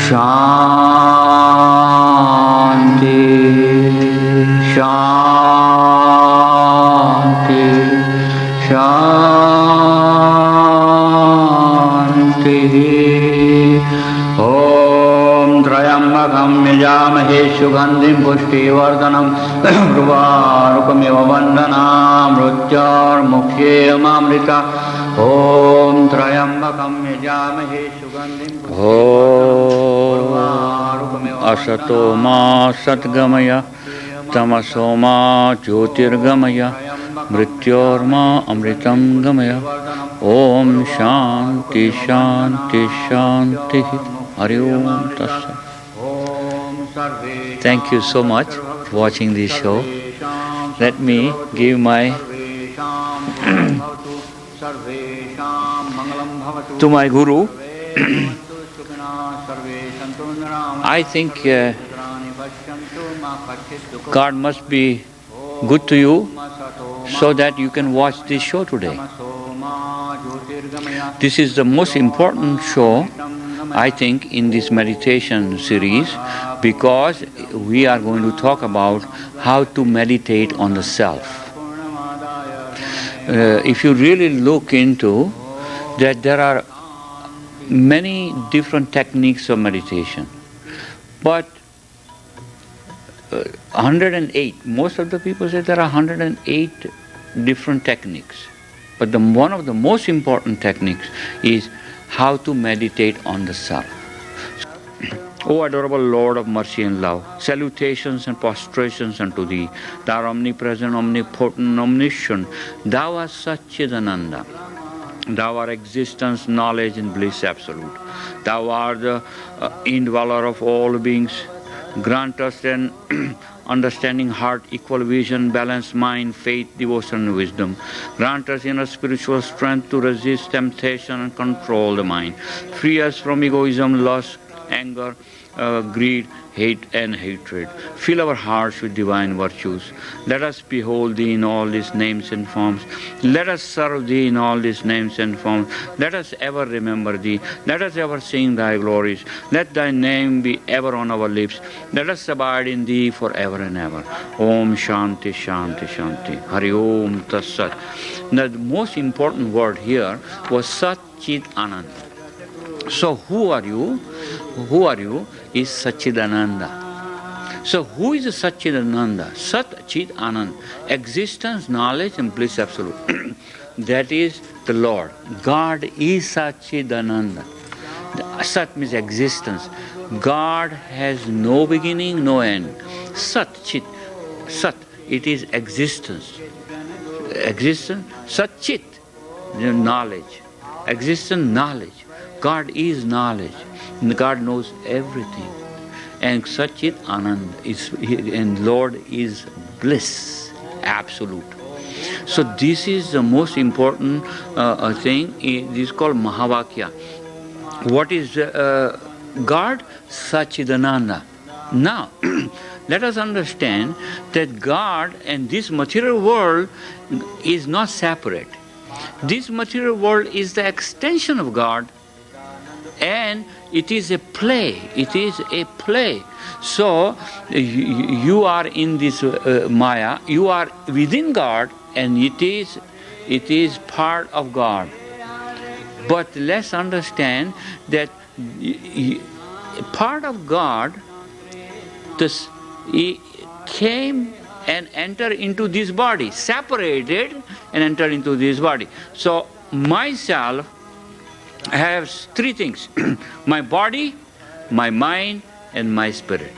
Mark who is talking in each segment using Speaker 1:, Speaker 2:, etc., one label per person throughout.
Speaker 1: Shanti, Shanti, Shanti. Om Trayambakam Yajamahe Sugandhim Pushtivardhanam Ruvarukamiva Vandhanam Mrutyar Mukhyamamrita. Om Trayambakam Yajamahe Sugandhim Pushtivardhanam Asato ma Satgamaya Tamaso ma Jyotirgamaya Mrityorma Amritam Gamaya. Om Shanti Shanti Shanti. Hari Om Tassat. Thank you so much for watching this show. Let me give my to my Guru. I think God must be good to you so that you can watch this show today. This is the most important show, I think, in this meditation series, because we are going to talk about how to meditate on the self. If you really look into that, there are many different techniques of meditation, but 108, most of the people say there are 108 different techniques, but one of the most important techniques is how to meditate on the self. O adorable Lord of mercy and love, salutations and prostrations unto Thee. Thou art omnipresent, omnipotent, omniscient. Thou art Satchidananda. Thou art existence, knowledge and bliss absolute. Thou art the indweller of all beings. Grant us an understanding heart, equal vision, balanced mind, faith, devotion and wisdom. Grant us inner spiritual strength to resist temptation and control the mind. Free us from egoism, lust, anger, greed, hate and hatred. Fill our hearts with divine virtues. Let us behold Thee in all These names and forms. Let us serve Thee in all These names and forms. Let us ever remember Thee. Let us ever sing Thy glories. Let Thy name be ever on our lips. Let us abide in Thee forever and ever. Om Shanti Shanti Shanti. Hari Om Tassat. The most important word here was Sat Chit Anand. So who are you? Who are you is Satchidananda. So who is Satchidananda? Sat Chit Anand. Existence, knowledge and bliss absolute. That is the Lord. God is Satchidananda. Sat means existence. God has no beginning, no end. Sat Chit. Sat. It is existence. Existence. Sat Chit. Knowledge. Existence, knowledge. God is knowledge. God knows everything. And Satchit Anand is, and Lord is bliss, absolute. So this is the most important thing. This is called Mahavakya. What is God? Satchidananda. Now, let us understand that God and this material world is not separate. This material world is the extension of God, and it is a play. It is a play. So you are in this Maya. You are within God, and it is part of God. But let's understand that part of God, he came and entered into this body, separated and entered into this body. So myself, I have three things: my body, my mind, and my spirit.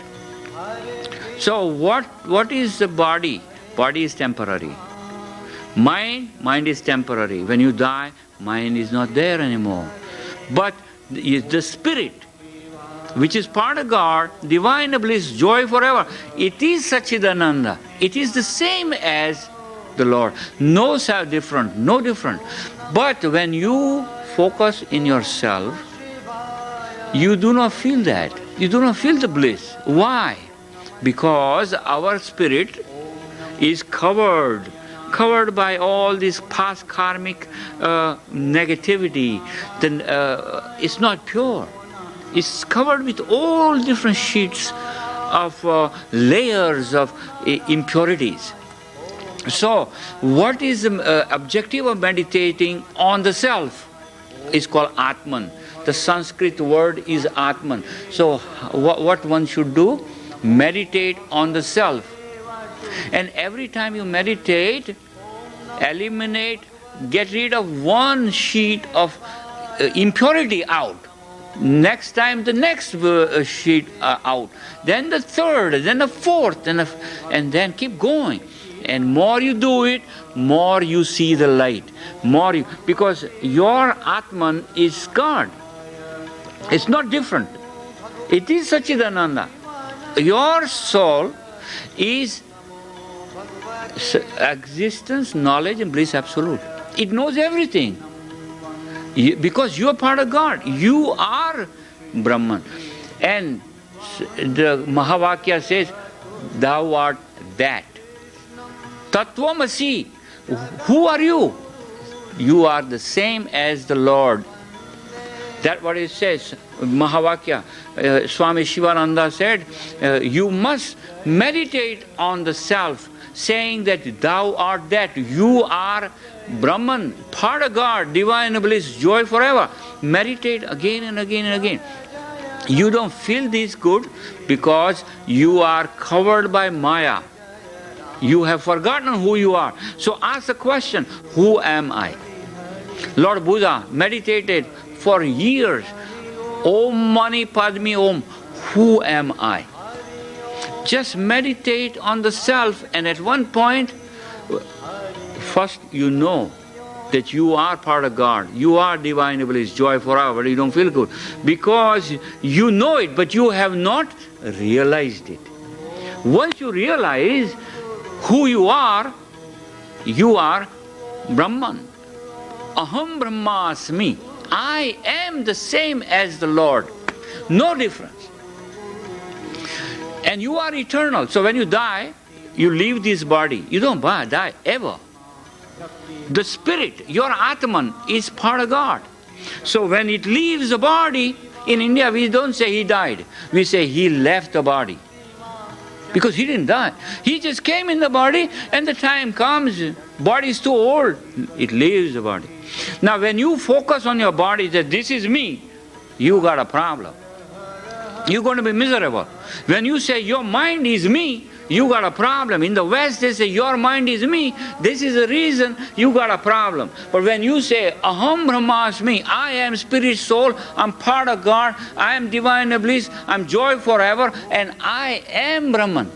Speaker 1: So what is the body? Body is temporary. Mind is temporary. When you die, mind is not there anymore. But the spirit, which is part of God, divine bliss, joy forever, it is Satchidananda. It is the same as the Lord. No different, no different. But when you focus in yourself, you do not feel that. You do not feel the bliss. Why? Because our spirit is covered by all this past karmic negativity. Then it's not pure. It's covered with all different sheets of layers of impurities. So, what is the objective of meditating on the self? It's called Atman. The Sanskrit word is Atman. So, what one should do? Meditate on the self. And every time you meditate, eliminate, get rid of one sheet of impurity out. Next time the next sheet out. Then the third, then the fourth, and then keep going. And more you do it, more you see the light. Because your Atman is God. It's not different. It is Satchidananda. Your soul is existence, knowledge and bliss absolute. It knows everything. Because you are part of God. You are Brahman. And the Mahavakya says, thou art that. Tattvamasi. Who are you? You are the same as the Lord. That's what it says. Mahavakya. Swami Shivananda said, you must meditate on the self, saying that thou art that. You are Brahman, part of God, divine bliss, joy forever. Meditate again and again and again. You don't feel this good because you are covered by Maya. You have forgotten who you are. So ask the question, who am I? Lord Buddha meditated for years. Om Mani Padme Om. Who am I? Just meditate on the self, and at one point, first you know that you are part of God. You are divine bliss, joy forever, but you don't feel good. Because you know it, but you have not realized it. Once you realize who you are Brahman. Aham Brahmasmi. I am the same as the Lord. No difference. And you are eternal. So when you die, you leave this body. You don't die ever. The spirit, your Atman, is part of God. So when it leaves the body, in India we don't say he died. We say he left the body. Because he didn't die. He just came in the body, and the time comes, body is too old, it leaves the body. Now when you focus on your body that this is me, you got a problem. You're going to be miserable. When you say your mind is me, you got a problem. In the West they say your mind is me, this is the reason you got a problem. But when you say Aham Brahmasmi, I am spirit soul, I'm part of God, I am divine bliss, I'm joy forever, and I am Brahman.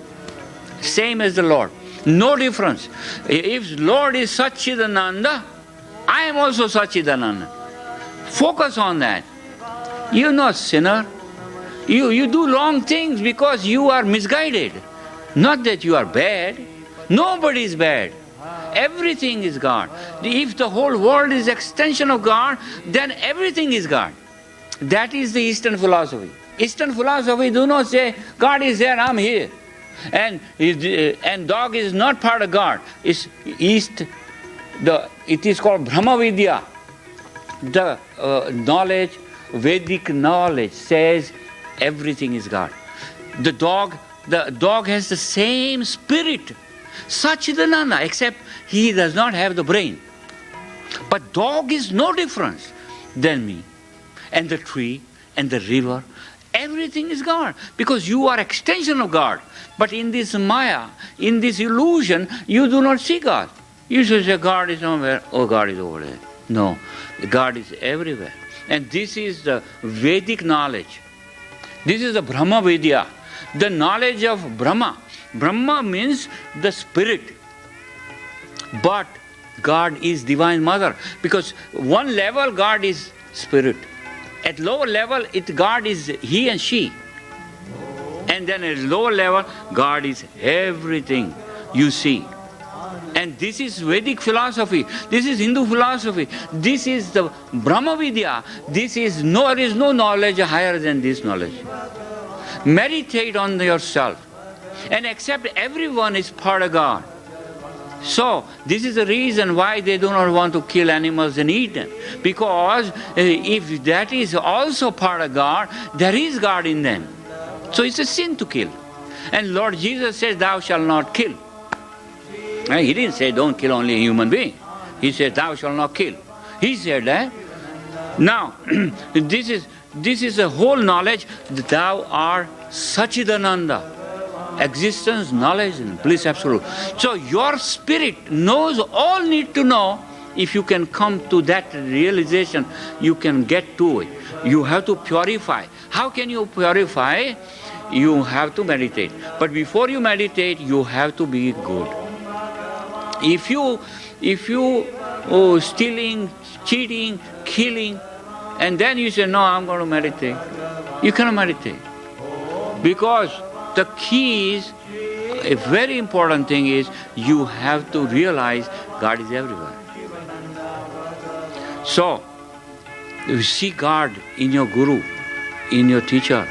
Speaker 1: Same as the Lord. No difference. If Lord is Satchidananda, I am also Satchidananda. Focus on that. You're not sinner. You do wrong things because you are misguided. Not that you are bad. Nobody is bad. Everything is God. If the whole world is extension of God, then everything is God. That is the Eastern philosophy. Eastern philosophy do not say God is there, I'm here. And dog is not part of God. It is called Brahma Vidya. The knowledge, Vedic knowledge says everything is God. The dog has the same spirit, Satchidananda, except he does not have the brain. But dog is no different than me. And the tree and the river, everything is God. Because you are extension of God. But in this Maya, in this illusion, you do not see God. You should say God is somewhere, oh God is over there. No, God is everywhere. And this is the Vedic knowledge. This is the Brahma Vidya. The knowledge of Brahma. Brahma means the spirit. But God is Divine Mother. Because one level God is spirit. At lower level God is he and she. And then at lower level God is everything you see. And this is Vedic philosophy. This is Hindu philosophy. This is the Brahma Vidya. There is no knowledge higher than this knowledge. Meditate on yourself and accept everyone is part of God. So, this is the reason why they do not want to kill animals and eat them. Because if that is also part of God, there is God in them. So it's a sin to kill. And Lord Jesus says, thou shalt not kill. He didn't say don't kill only a human being. He said, thou shalt not kill. He said that. Now, this is a whole knowledge that thou art Sachidananda. Existence, knowledge, and bliss absolute. So your spirit knows all need to know. If you can come to that realization, you can get to it. You have to purify. How can you purify? You have to meditate. But before you meditate, you have to be good. If you stealing, cheating, killing, and then you say, no, I'm going to meditate. You cannot meditate. Because the key is, a very important thing is, you have to realize God is everywhere. So, you see God in your guru, in your teacher.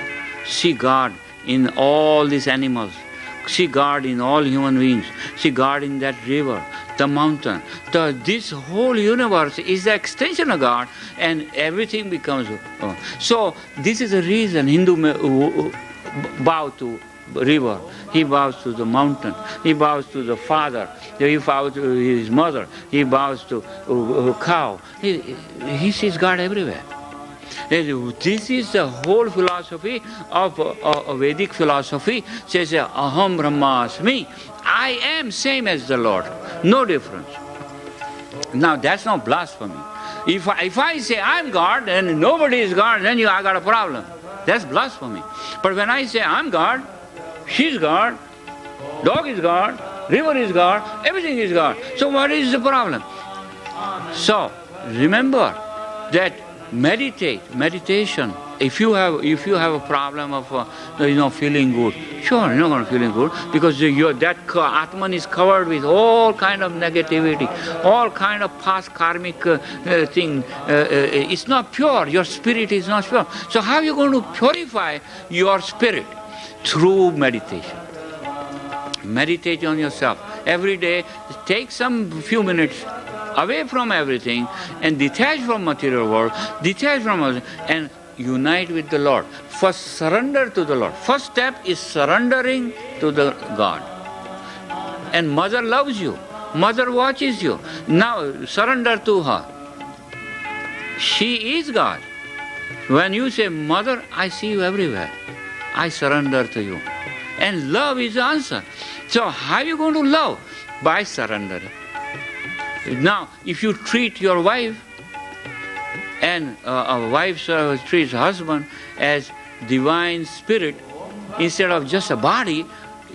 Speaker 1: See God in all these animals. See God in all human beings. See God in that river, the mountain. This whole universe is the extension of God, and everything becomes. So, this is the reason Hindu bow to river, he bows to the mountain, he bows to the father, he bows to his mother, he bows to a cow. He sees God everywhere. This is the whole philosophy of Vedic philosophy. Says, Aham Brahmasmi, I am same as the Lord, no difference. Now that's not blasphemy. If I say I'm God and nobody is God, then I got a problem. That's blasphemy. But when I say I'm God, she's God, dog is God, river is God, everything is God. So what is the problem? So remember that meditation. If you have a problem of feeling good, sure you're not going to feeling good because that Atman is covered with all kind of negativity, all kind of past karmic thing. It's not pure. Your spirit is not pure. So how are you going to purify your spirit? Through meditation. Meditate on yourself. Every day, take some few minutes away from everything and detach from material world, detach from us and unite with the Lord. First, surrender to the Lord. First step is surrendering to the God. And mother loves you. Mother watches you. Now, surrender to her. She is God. When you say, Mother, I see you everywhere. I surrender to you. And love is the answer. So how are you going to love? By surrendering. Now, if you treat your wife, and a wife treats her husband as divine spirit instead of just a body,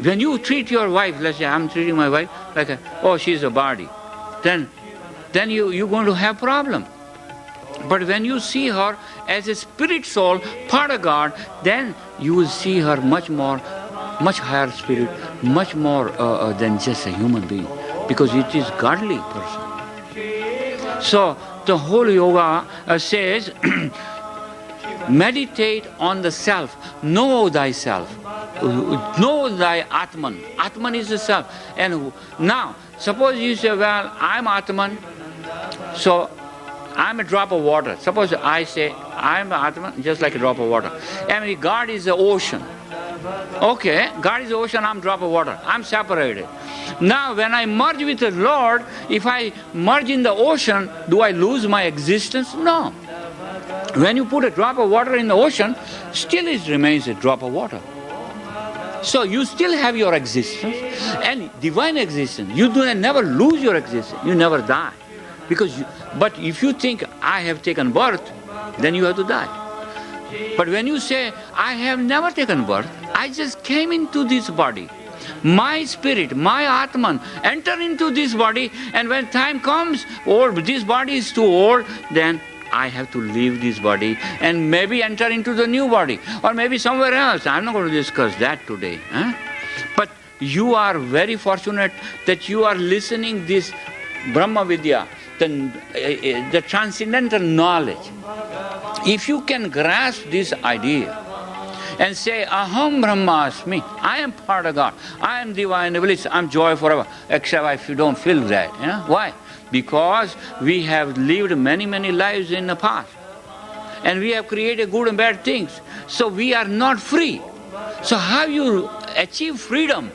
Speaker 1: when you treat your wife, let's say I'm treating my wife like she's a body, then you're going to have problem. But when you see her as a spirit soul, part of God, then you will see her much higher spirit, much more than just a human being, because it is godly person. So the whole yoga says, meditate on the self, know thyself, know thy Atman. Atman is the self. And now, suppose you say, well, I'm Atman, so I'm a drop of water. Suppose I say, I'm Atman, just like a drop of water. And God is the ocean. Okay, God is the ocean, I'm a drop of water. I'm separated. Now, when I merge with the Lord, if I merge in the ocean, do I lose my existence? No. When you put a drop of water in the ocean, still it remains a drop of water. So you still have your existence and divine existence. You never lose your existence. You never die. But if you think I have taken birth, then you have to die. But when you say, I have never taken birth, I just came into this body. My spirit, my Atman, enter into this body, and when time comes, this body is too old, then I have to leave this body and maybe enter into the new body, or maybe somewhere else. I'm not going to discuss that today. But you are very fortunate that you are listening this Brahma Vidya, the transcendental knowledge. If you can grasp this idea, and say, Aham Brahmasmi, I am part of God. I am divine bliss. I am joy forever. Except if you don't feel that. Why? Because we have lived many, many lives in the past. And we have created good and bad things. So we are not free. So how you achieve freedom?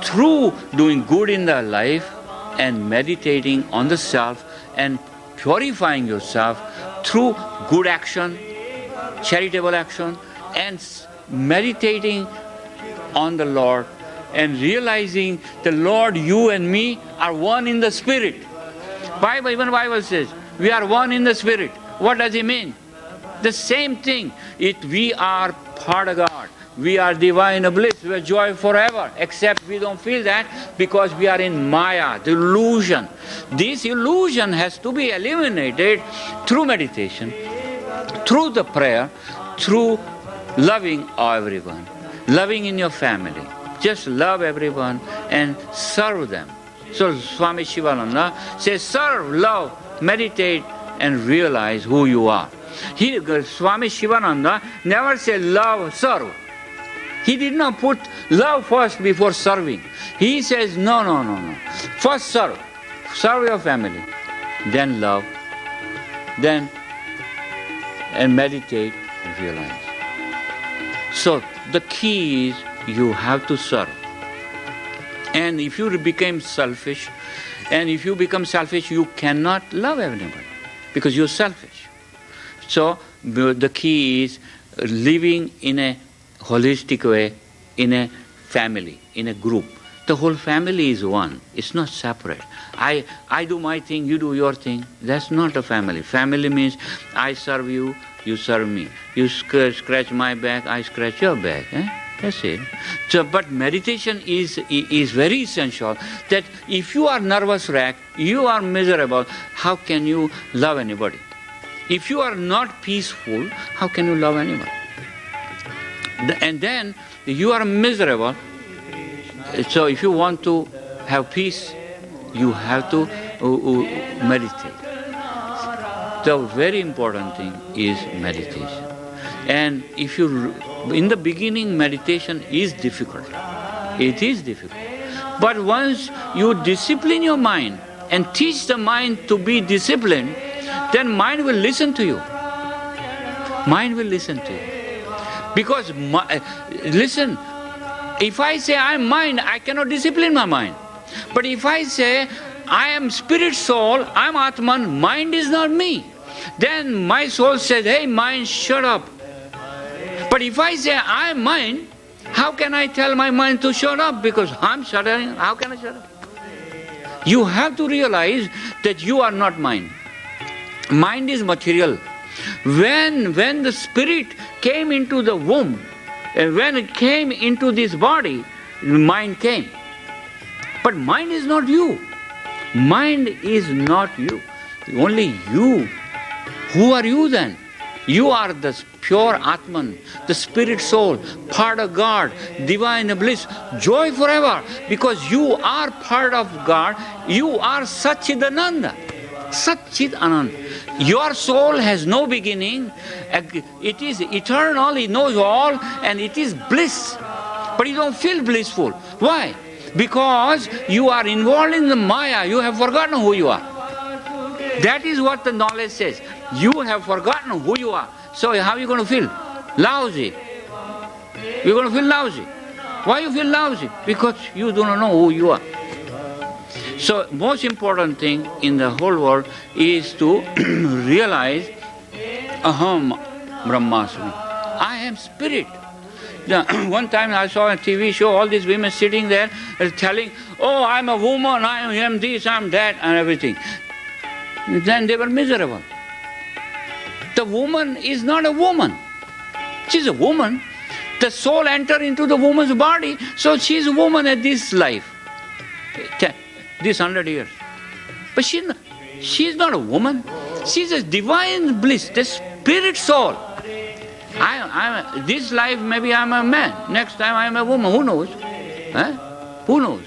Speaker 1: Through doing good in the life and meditating on the self and purifying yourself through good action, charitable action, and meditating on the Lord and realizing the Lord, you and me are one in the spirit. Even Bible says we are one in the spirit. What does it mean? The same thing. We are part of God. We are divine bliss. We are joy forever. Except we don't feel that because we are in Maya, the illusion. This illusion has to be eliminated through meditation, through the prayer, through loving everyone, loving in your family. Just love everyone and serve them. So Swami Shivananda says, serve, love, meditate and realize who you are. Swami Shivananda never said love, serve. He did not put love first before serving. He says, no. First serve. Serve your family. Then love. Then and meditate and realize. So the key is you have to serve. And if you become selfish, you cannot love anybody because you're selfish. So the key is living in a holistic way, in a family, in a group. The whole family is one. It's not separate. I do my thing, you do your thing. That's not a family. Family means I serve you, you serve me. You scratch my back, I scratch your back. That's it. So, but meditation is very essential. That if you are nervous wreck, you are miserable, how can you love anybody? If you are not peaceful, how can you love anybody? And then you are miserable. So if you want to have peace, you have to meditate. The very important thing is meditation. And if in the beginning, meditation is difficult. It is difficult. But once you discipline your mind and teach the mind to be disciplined, then mind will listen to you. Mind will listen to you. Because, listen, if I say I am mind, I cannot discipline my mind. But if I say I am spirit soul, I am Atman, mind is not me, then my soul says, hey mind, shut up. But if I say I am mind, how can I tell my mind to shut up? Because I am shuddering, how can I shut up? You have to realize that you are not mind. Mind is material. When the spirit came into the womb, when it came into this body, mind came. But mind is not you. Mind is not you. Only you. Who are you then? You are the pure Atman, the spirit soul, part of God, divine bliss, joy forever. Because you are part of God, you are Satchidananda. Satchidananda. Your soul has no beginning, it is eternal, it knows all, and it is bliss. But you don't feel blissful. Why? Because you are involved in the Maya, you have forgotten who you are. That is what the knowledge says. You have forgotten who you are. So how are you going to feel? Lousy. You're going to feel lousy. Why you feel lousy? Because you do not know who you are. So most important thing in the whole world is to realize Aham Brahmasmi. I am spirit. One time I saw a TV show, all these women sitting there telling, oh, I'm a woman, I am this, I'm that, and everything. Then they were miserable. The woman is not a woman. She's a woman. The soul entered into the woman's body, so she's a woman at this life. This 100 years. But she's not a woman. She's a divine bliss, the spirit soul. This life maybe I'm a man, next time I'm a woman, who knows? Who knows?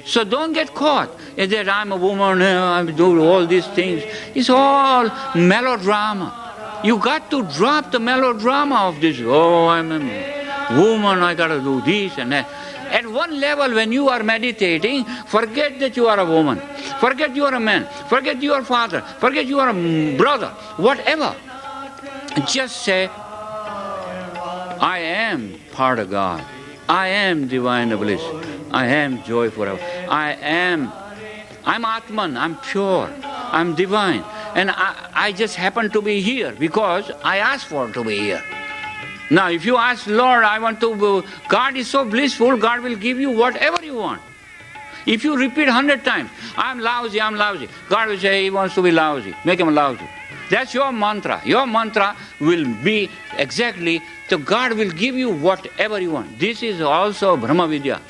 Speaker 1: So don't get caught in that I'm a woman, I'm doing all these things. It's all melodrama. You got to drop the melodrama of this, oh, I'm a man. Woman, I gotta do this and that. At one level, when you are meditating, forget that you are a woman. Forget you are a man. Forget you are a father. Forget you are a brother. Whatever. Just say, I am part of God. I am divine bliss. I am joy forever. I'm Atman. I'm pure. I'm divine. And I just happen to be here because I asked for to be here. Now, if you ask, Lord, I want to, God is so blissful, God will give you whatever you want. If you repeat 100 times, I'm lousy, God will say He wants to be lousy. Make Him lousy. That's your mantra. Your mantra will be exactly, so God will give you whatever you want. This is also Brahma Vidya.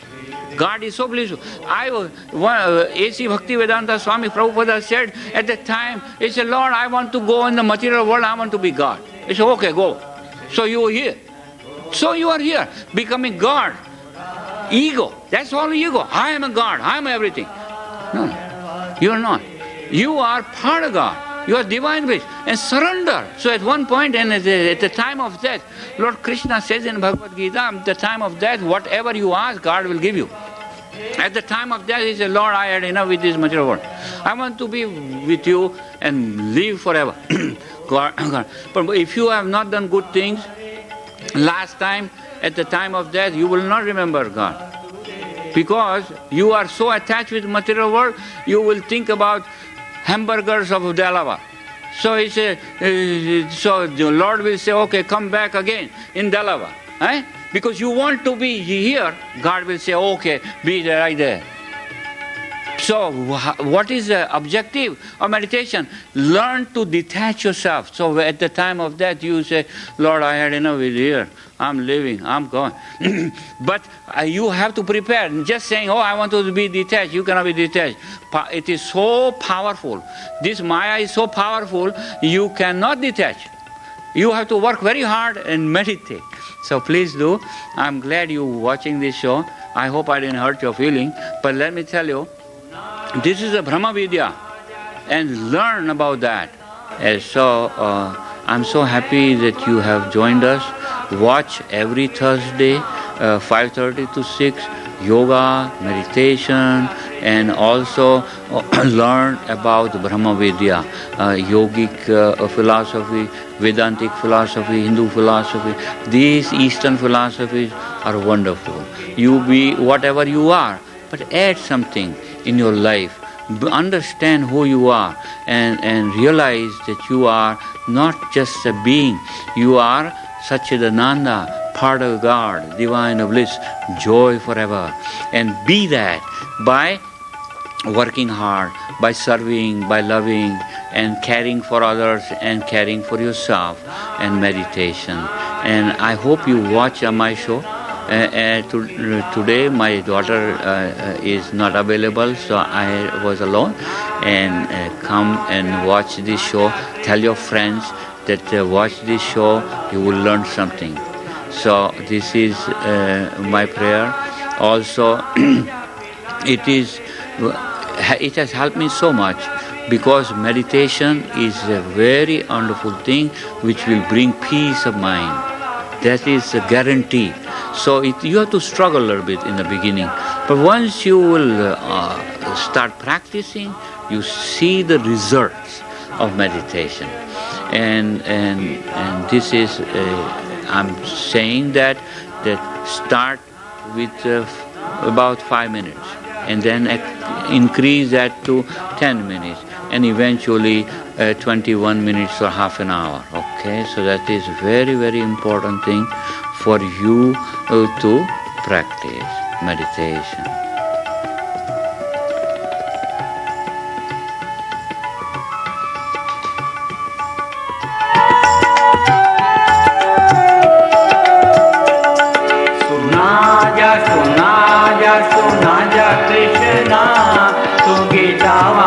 Speaker 1: God is so blissful. A.C. Bhaktivedanta Swami Prabhupada said at the time, he said, Lord, I want to go in the material world, I want to be God. He said, okay, go. So you are here. So you are here, becoming God. Ego, that's all ego. I am a God, I am everything. No, you are not. You are part of God. You are divine bliss. And surrender. So at one point, and at the time of death, Lord Krishna says in Bhagavad Gita, at the time of death, whatever you ask, God will give you. At the time of death, he said, Lord, I had enough with this material world. I want to be with you and live forever. God. But if you have not done good things, last time, at the time of death, you will not remember God. Because you are so attached with material world, you will think about hamburgers of Delaware. So he said, so the Lord will say, okay, come back again in Delaware. Because you want to be here, God will say, okay, be right there. So what is the objective of meditation? Learn to detach yourself. So at the time of death, you say, Lord, I had enough with here. I'm leaving, I'm gone. But you have to prepare. Just saying, oh, I want to be detached, you cannot be detached. It is so powerful. This Maya is so powerful, you cannot detach. You have to work very hard and meditate. So please do. I'm glad you're watching this show. I hope I didn't hurt your feeling. But let me tell you, this is a Brahma Vidya. And learn about that. And so I'm so happy that you have joined us. Watch every Thursday, 5:30 to 6, yoga, meditation, and also learn about Brahma Vidya, yogic philosophy, Vedantic philosophy, Hindu philosophy. These Eastern philosophies are wonderful. You be whatever you are, but add something in your life. Understand who you are and realize that you are not just a being. You are Satchidananda, part of God, divine bliss, joy forever. And be that by working hard, by serving, by loving, and caring for others and caring for yourself, and meditation. And I hope you watch my show. Today my daughter is not available, so I was alone. And come and watch this show. Tell your friends that watch this show, you will learn something. So this is my prayer. Also, it has helped me so much, because meditation is a very wonderful thing which will bring peace of mind. That is a guarantee. So you have to struggle a little bit in the beginning. But once you will start practicing, you see the results of meditation. And this is, I'm saying that start with about 5 minutes, and then increase that to 10 minutes, and eventually 21 minutes or half an hour. Okay, so that is very, very important thing for you to practice meditation. Sunaja Krishna